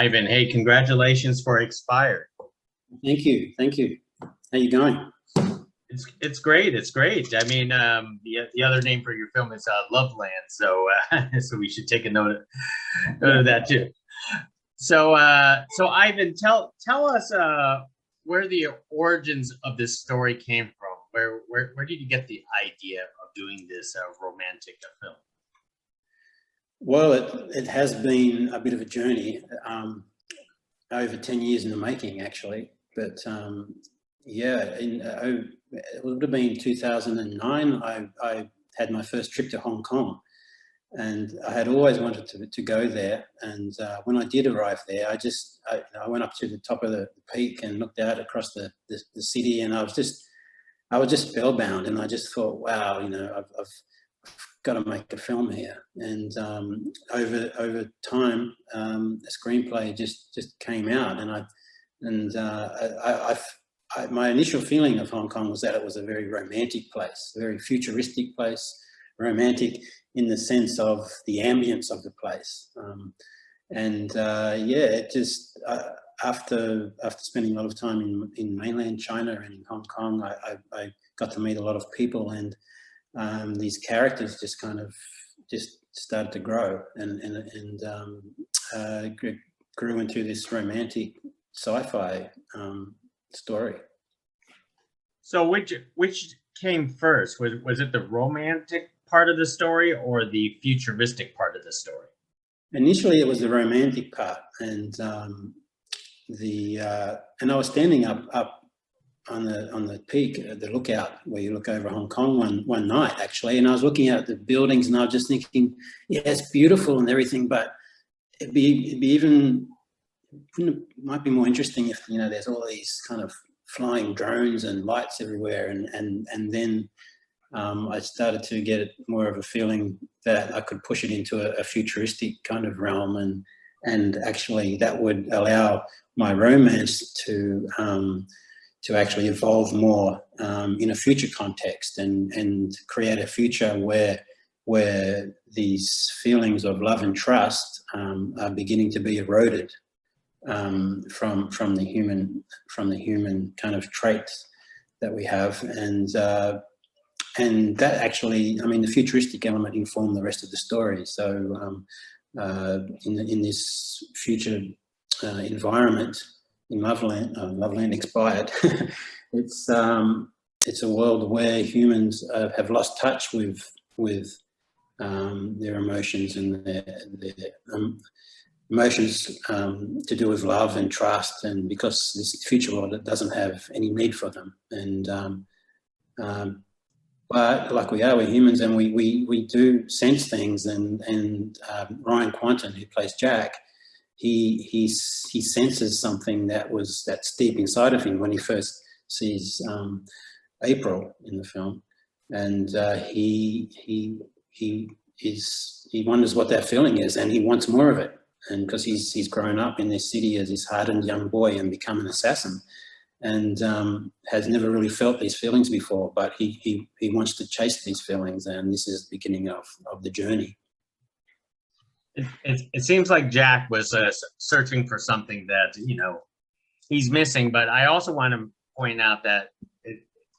Ivan, hey, congratulations for Expired. Thank you. Thank you. How you going? It's great. It's great. I mean, the other name for your film is Loveland, so so we should take a note of that too. So Ivan, tell us where the origins of this story came from. Where did you get the idea of doing this romantic film? Well, it has been a bit of a journey, over 10 years in the making, actually. But yeah, it would have been 2009. I had my first trip to Hong Kong, and I had always wanted to go there. And when I did arrive there, I went up to the top of the peak and looked out across the city, and I was just spellbound. And I just thought, wow, I've got to make a film here. And over time, a screenplay just came out, and my initial feeling of Hong Kong was that it was a very romantic place, a very futuristic place, romantic in the sense of the ambience of the place. Yeah, it just after spending a lot of time in mainland China and in Hong Kong, I got to meet a lot of people, and these characters just started to grow and grew into this romantic sci-fi story. So which came first? Was it the romantic part of the story or the futuristic part of the story? Initially, it was the romantic part, and I was standing up on the peak, the lookout where you look over Hong Kong one night, actually, and I was looking at the buildings, and I was just thinking, yeah, it's beautiful and everything, but it'd be even, it might be more interesting if there's all these kind of flying drones and lights everywhere, and then I started to get more of a feeling that I could push it into a futuristic kind of realm, and actually that would allow my romance to actually evolve more in a future context, and create a future where these feelings of love and trust are beginning to be eroded from the human kind of traits that we have, and that actually, I mean, the futuristic element informed the rest of the story. So in this future environment in Loveland Expired, it's a world where humans have lost touch with their emotions, and their emotions to do with love and trust, and because this future world, it doesn't have any need for them. And but like we're humans, and we do sense things, and Ryan Kwanten, who plays Jack, he senses something that's deep inside of him when he first sees April in the film, and he wonders what that feeling is, and he wants more of it, and because he's grown up in this city as this hardened young boy and become an assassin, and has never really felt these feelings before, but he wants to chase these feelings, and this is the beginning of the journey. It seems like Jack was searching for something that he's missing, but I also want to point out that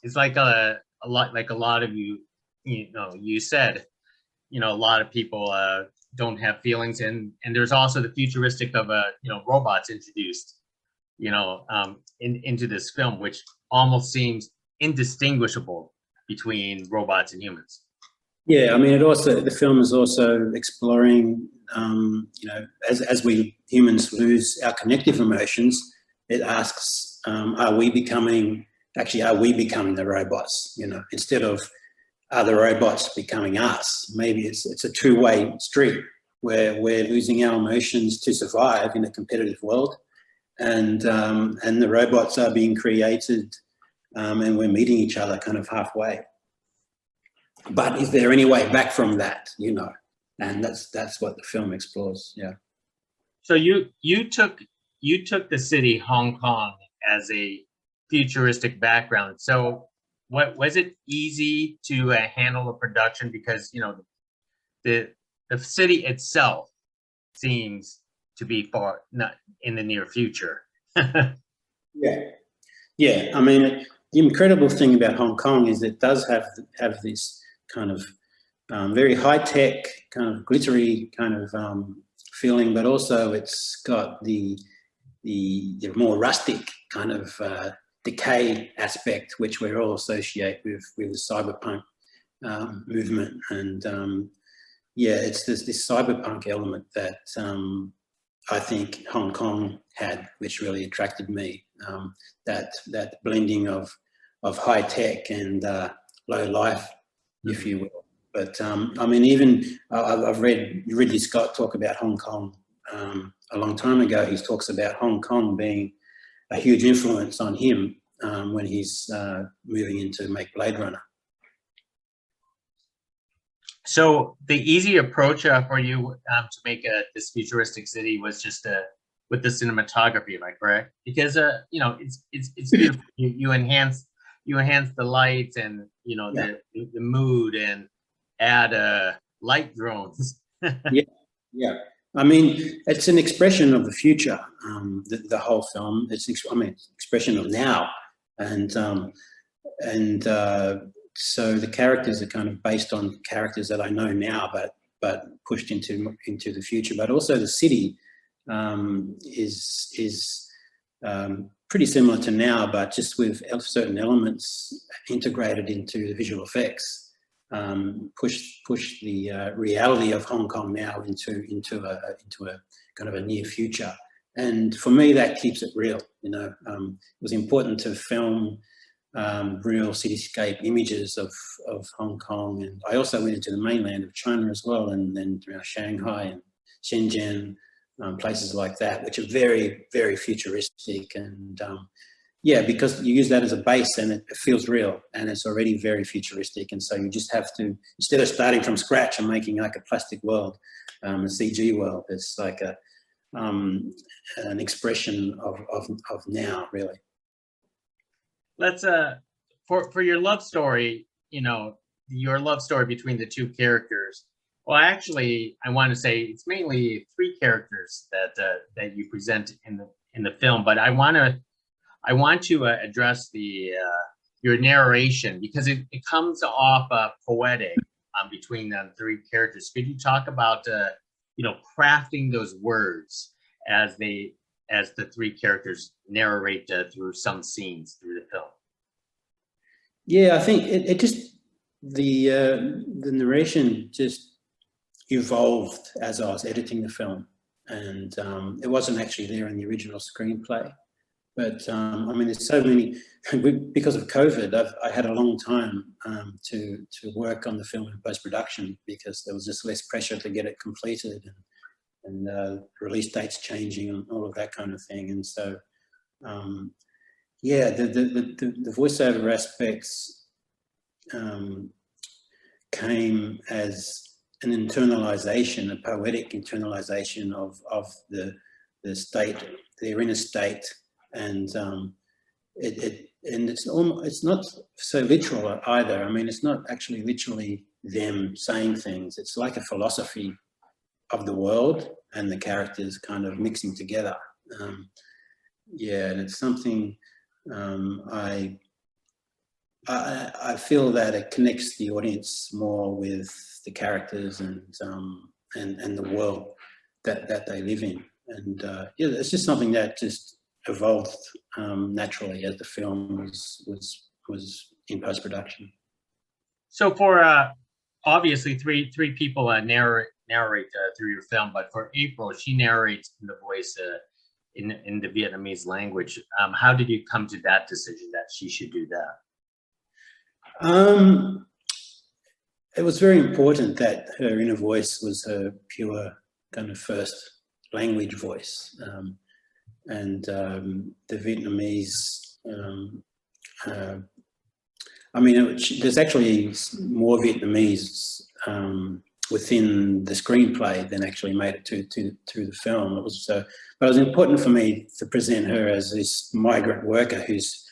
it's like a lot of you said, a lot of people don't have feelings, and there's also the futuristic of robots introduced into this film, which almost seems indistinguishable between robots and humans. Yeah, I mean, the film is also exploring, as we humans lose our connective emotions, it asks, are we becoming the robots? Instead of are the robots becoming us? Maybe it's a two-way street where we're losing our emotions to survive in a competitive world, and the robots are being created, and we're meeting each other kind of halfway. But is there any way back from that? And that's what the film explores. Yeah. So you took the city Hong Kong as a futuristic background. So what was it easy to handle the production, because the city itself seems to be far not in the near future. Yeah, yeah. I mean, the incredible thing about Hong Kong is it does have this kind of very high tech, kind of glittery kind of feeling, but also it's got the more rustic kind of decay aspect, which we all associate with the cyberpunk movement. And yeah, it's this cyberpunk element that I think Hong Kong had, which really attracted me. That blending of high tech and low life, if you will. But I mean, even I've read Ridley Scott talk about Hong Kong a long time ago. He talks about Hong Kong being a huge influence on him when he's moving into make Blade Runner. So the easy approach for you to make this futuristic city was just with the cinematography, am I correct? Because you know, it's beautiful. You enhance the lights and, you know, Yeah. the mood, and add light drones. Yeah. I mean, it's an expression of the future. The whole film, it's expression of now, and so the characters are kind of based on characters that I know now, but pushed into the future. But also the city is pretty similar to now, but just with certain elements integrated into the visual effects. Push the reality of Hong Kong now into a kind of a near future, and for me that keeps it real. You know, it was important to film real cityscape images of Hong Kong, and I also went into the mainland of China as well, and then Shanghai and Shenzhen, places like that, which are very, very futuristic. And yeah, because you use that as a base and it feels real, and it's already very futuristic. And so you just have to, instead of starting from scratch and making like a plastic world, a CG world, it's like an expression of now, really. Let's for your love story, you know, your love story between the two characters. Well, actually, I want to say it's mainly three characters that you present in the film, but I want to address your narration, because it comes off poetic between the three characters. Could you talk about you know, crafting those words as the three characters narrate through some scenes through the film? Yeah, I think it just the narration just evolved as I was editing the film, and it wasn't actually there in the original screenplay. But I mean, there's so many, because of COVID, I had a long time to work on the film in post-production, because there was just less pressure to get it completed, and release dates changing and all of that kind of thing. And so, yeah, the voiceover aspects came as an internalization, a poetic internalization of the state, their inner state. And it's not so literal either. I mean, it's not actually literally them saying things. It's like a philosophy of the world and the characters kind of mixing together. Yeah, and it's something I feel that it connects the audience more with the characters and the world that they live in. And yeah, it's just something that just evolved naturally as the film was in post-production. So for obviously three people narrate through your film, but for April, she narrates in the voice in the Vietnamese language. How did you come to that decision that she should do that? It was very important that her inner voice was her pure kind of first language voice. And the Vietnamese, I mean, there's actually more Vietnamese within the screenplay than actually made it to the film. It was, but it was important for me to present her as this migrant worker who's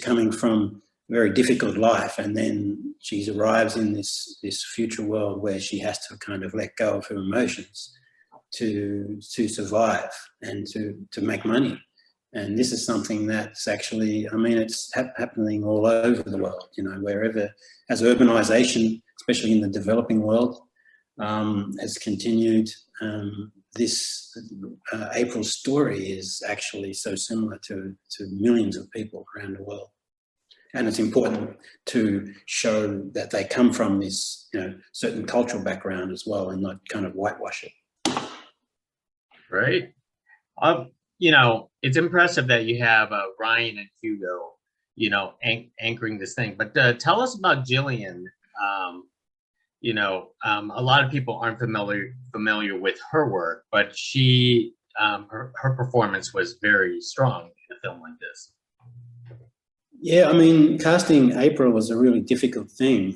coming from a very difficult life, and then she arrives in this future world where she has to kind of let go of her emotions. to survive and to make money. And this is something that's actually, I mean, it's happening all over the world, you know, wherever, as urbanization, especially in the developing world, has continued. This April's story is actually so similar to millions of people around the world. And it's important to show that they come from this, you know, certain cultural background as well, and not kind of whitewash it. Right. You know, it's impressive that you have Ryan and Hugo, you know, anchoring this thing. But tell us about Jillian. You know, a lot of people aren't familiar with her work, but she, her performance was very strong in a film like this. Yeah, I mean, casting April was a really difficult thing.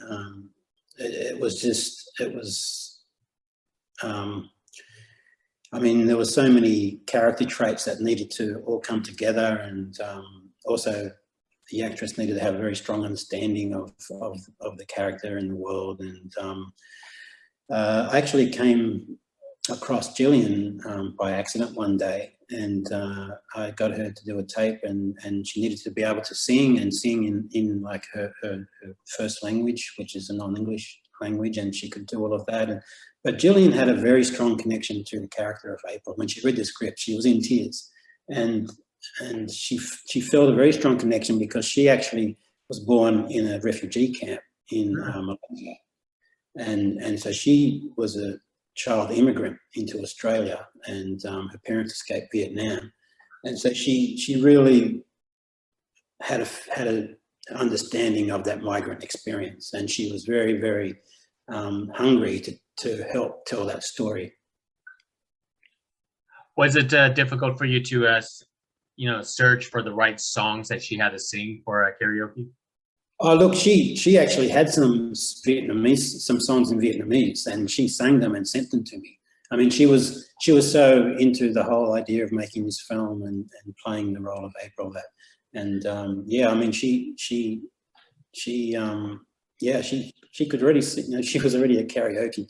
It was. I mean, there were so many character traits that needed to all come together, and also the actress needed to have a very strong understanding of the character and the world. And I actually came across Jillian by accident one day, and I got her to do a tape, and she needed to be able to sing in like her first language, which is a non-English language, and she could do all of that. But Jillian had a very strong connection to the character of April. When she read the script, she was in tears, and she felt a very strong connection because she actually was born in a refugee camp in Malaysia, and so she was a child immigrant into Australia, and her parents escaped Vietnam, and so she really had a understanding of that migrant experience, and she was very, very hungry to help tell that story. Was it difficult for you to, you know, search for the right songs that she had to sing for karaoke? Oh, look, she actually had some songs in Vietnamese, and she sang them and sent them to me. I mean, she was so into the whole idea of making this film and playing the role of April that, and yeah, I mean, she could already sing, you know, she was already a karaoke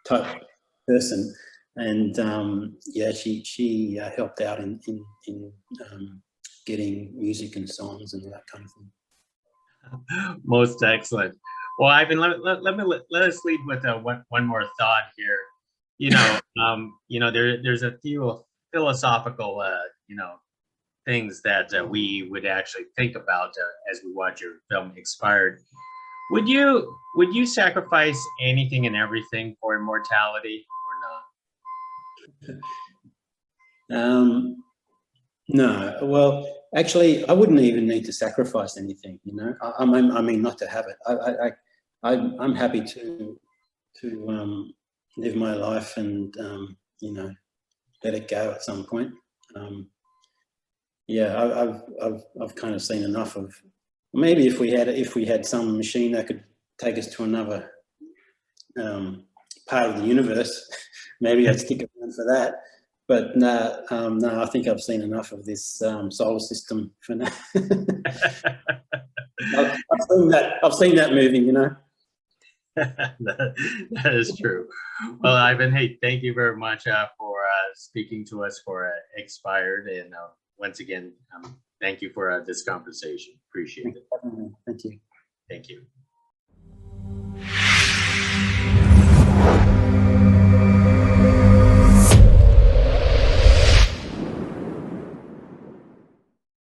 type person, and yeah, she helped out in getting music and songs and that kind of thing. Most excellent. Well, Ivan, let us leave with one more thought here. You know, there's a few philosophical, you know, things that we would actually think about as we watch your film Expired. Would you sacrifice anything and everything for immortality or not? No, well, actually, I wouldn't even need to sacrifice anything. You know, I mean, not to have it. I'm happy to live my life and you know, let it go at some point. Yeah, I've kind of seen enough of. Maybe if we had some machine that could take us to another part of the universe, maybe I'd stick around for that. But no, I think I've seen enough of this solar system for now. I've seen that movie, you know. That is true. Well, Ivan, hey, thank you very much for speaking to us for Expired, and once again, thank you for this conversation. Appreciate it. Thank you.